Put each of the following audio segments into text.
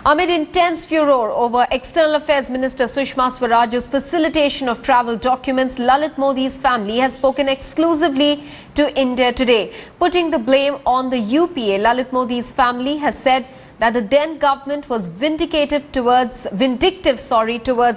Amid intense furor over External Affairs Minister Sushma Swaraj's facilitation of travel documents, Lalit Modi's family has spoken exclusively to India today. Putting the blame on the UPA, Lalit Modi's family has said that the then government was vindictive towards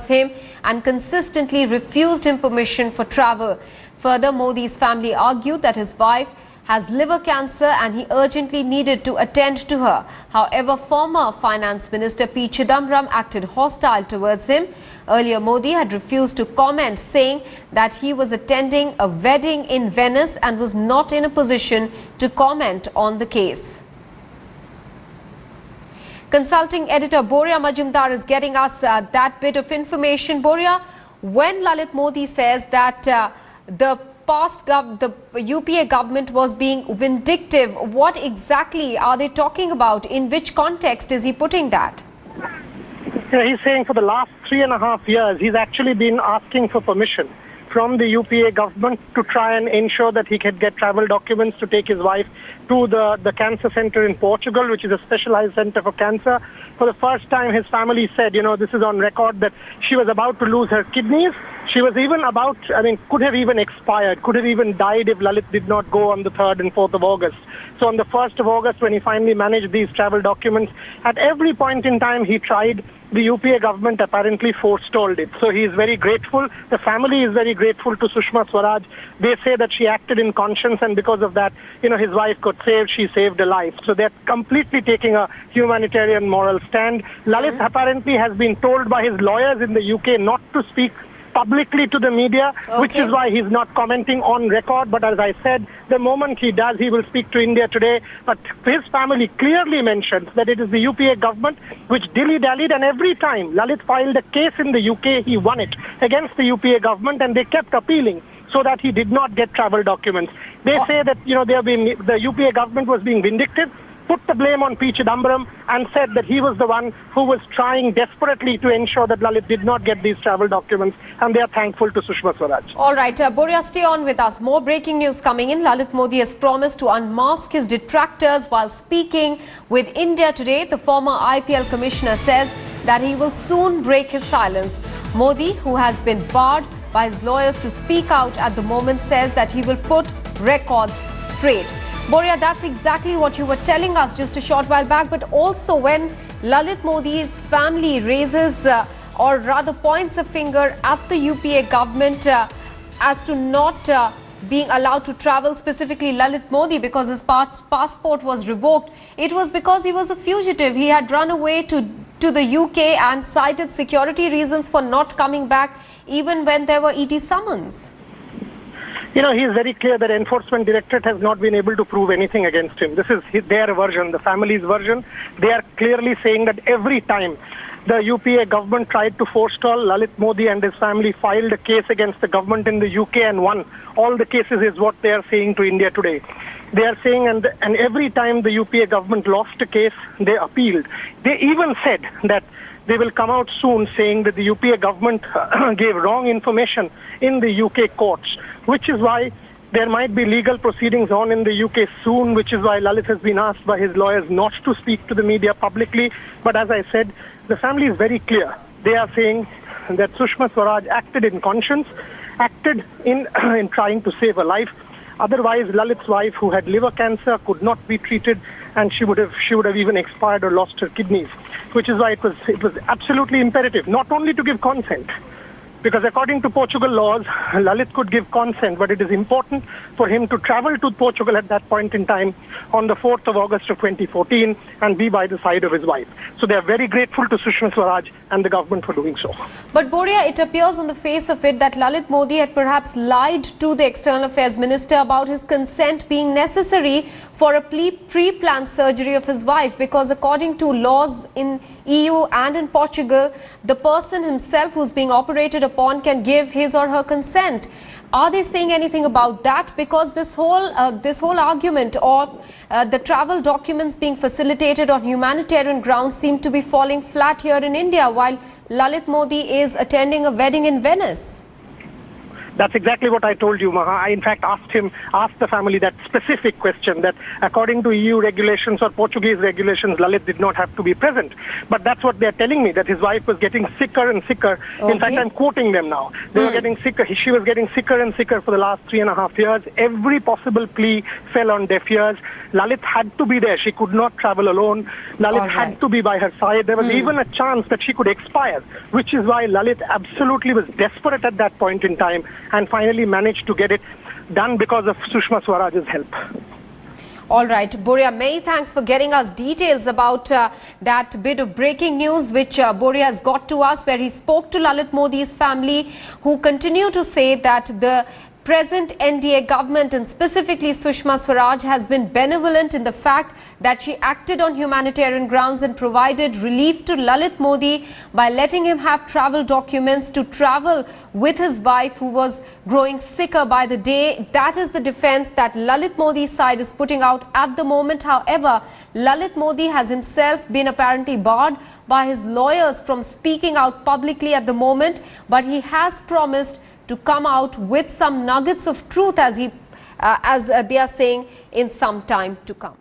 him and consistently refused him permission for travel. Further, Modi's family argued that his wife has liver cancer and he urgently needed to attend to her. However, former Finance Minister P. Chidambaram acted hostile towards him. Earlier, Modi had refused to comment, saying that he was attending a wedding in Venice and was not in a position to comment on the case. Consulting editor Boria Majumdar is getting us that bit of information. Boria, when Lalit Modi says that the UPA government was being vindictive, what exactly are they talking about? In which context is he putting that? He's saying for the last 3.5 years, he's actually been asking for permission from the UPA government to try and ensure that he could get travel documents to take his wife to the cancer center in Portugal, which is a specialized center for cancer. For the first time, his family said, this is on record, that she was about to lose her kidneys. She was even could have even expired, could have even died if Lalit did not go on the 3rd and 4th of August. So on the 1st of August, when he finally managed these travel documents, at every point in time he tried, the UPA government apparently forestalled it. So he is very grateful. The family is very grateful to Sushma Swaraj. They say that she acted in conscience, and because of that, his wife got saved. She saved a life. So they're completely taking a humanitarian moral stand. Lalit apparently has been told by his lawyers in the UK not to speak publicly to the media, which is why he's not commenting on record. But as I said, the moment he does, he will speak to India today. But his family clearly mentions that it is the UPA government which dilly-dallied, and every time Lalit filed a case in the UK, he won it against the UPA government, and they kept appealing so that he did not get travel documents. They say that the UPA government was being vindictive, put the blame on P. Chidambaram, and said that he was the one who was trying desperately to ensure that Lalit did not get these travel documents, and they are thankful to Sushma Swaraj. All right, Boria, stay on with us. More breaking news coming in. Lalit Modi has promised to unmask his detractors while speaking with India today. The former IPL commissioner says that he will soon break his silence. Modi, who has been barred by his lawyers to speak out at the moment, says that he will put records straight. Boria, that's exactly what you were telling us just a short while back, but also when Lalit Modi's family raises or rather points a finger at the UPA government as to not being allowed to travel, specifically Lalit Modi, because his passport was revoked, it was because he was a fugitive. He had run away to the UK and cited security reasons for not coming back even when there were ED summons. He is very clear that Enforcement Directorate has not been able to prove anything against him. This is their version, the family's version. They are clearly saying that every time the UPA government tried to forestall, Lalit Modi and his family filed a case against the government in the UK and won. All the cases is what they are saying to India today. They are saying, and every time the UPA government lost a case, they appealed. They even said that they will come out soon saying that the UPA government gave wrong information in the UK courts, which is why there might be legal proceedings on in the UK soon, which is why Lalit has been asked by his lawyers not to speak to the media publicly. But as I said, the family is very clear. They are saying that Sushma Swaraj acted in conscience, acted in trying to save a life. Otherwise, Lalit's wife, who had liver cancer, could not be treated, and she would have even expired or lost her kidneys. Which is why it was absolutely imperative not only to give consent, because according to Portugal laws, Lalit could give consent, but it is important for him to travel to Portugal at that point in time on the 4th of August of 2014 and be by the side of his wife. So they are very grateful to Sushma Swaraj and the government for doing so. But Boria, it appears on the face of it that Lalit Modi had perhaps lied to the External Affairs Minister about his consent being necessary for a pre-planned surgery of his wife, because according to laws in EU and in Portugal, the person himself who's being operated upon can give his or her consent. Are they saying anything about that? Because this whole argument of the travel documents being facilitated on humanitarian grounds seem to be falling flat here in India, while Lalit Modi is attending a wedding in Venice. That's exactly what I told you, Maha. I, in fact, asked the family that specific question, that according to EU regulations or Portuguese regulations, Lalit did not have to be present. But that's what they're telling me, that his wife was getting sicker and sicker. Okay. In fact, I'm quoting them now. They were getting sicker. She was getting sicker and sicker for the last 3.5 years. Every possible plea fell on deaf ears. Lalit had to be there. She could not travel alone. Lalit had to be by her side. There was even a chance that she could expire, which is why Lalit absolutely was desperate at that point in time and finally managed to get it done because of Sushma Swaraj's help. All right, Boria, many thanks for getting us details about that bit of breaking news which Boria has got to us, where he spoke to Lalit Modi's family, who continue to say that the present NDA government, and specifically Sushma Swaraj, has been benevolent in the fact that she acted on humanitarian grounds and provided relief to Lalit Modi by letting him have travel documents to travel with his wife, who was growing sicker by the day. That is the defense that Lalit Modi's side is putting out at the moment. However, Lalit Modi has himself been apparently barred by his lawyers from speaking out publicly at the moment, but he has promised to come out with some nuggets of truth, as they are saying, in some time to come.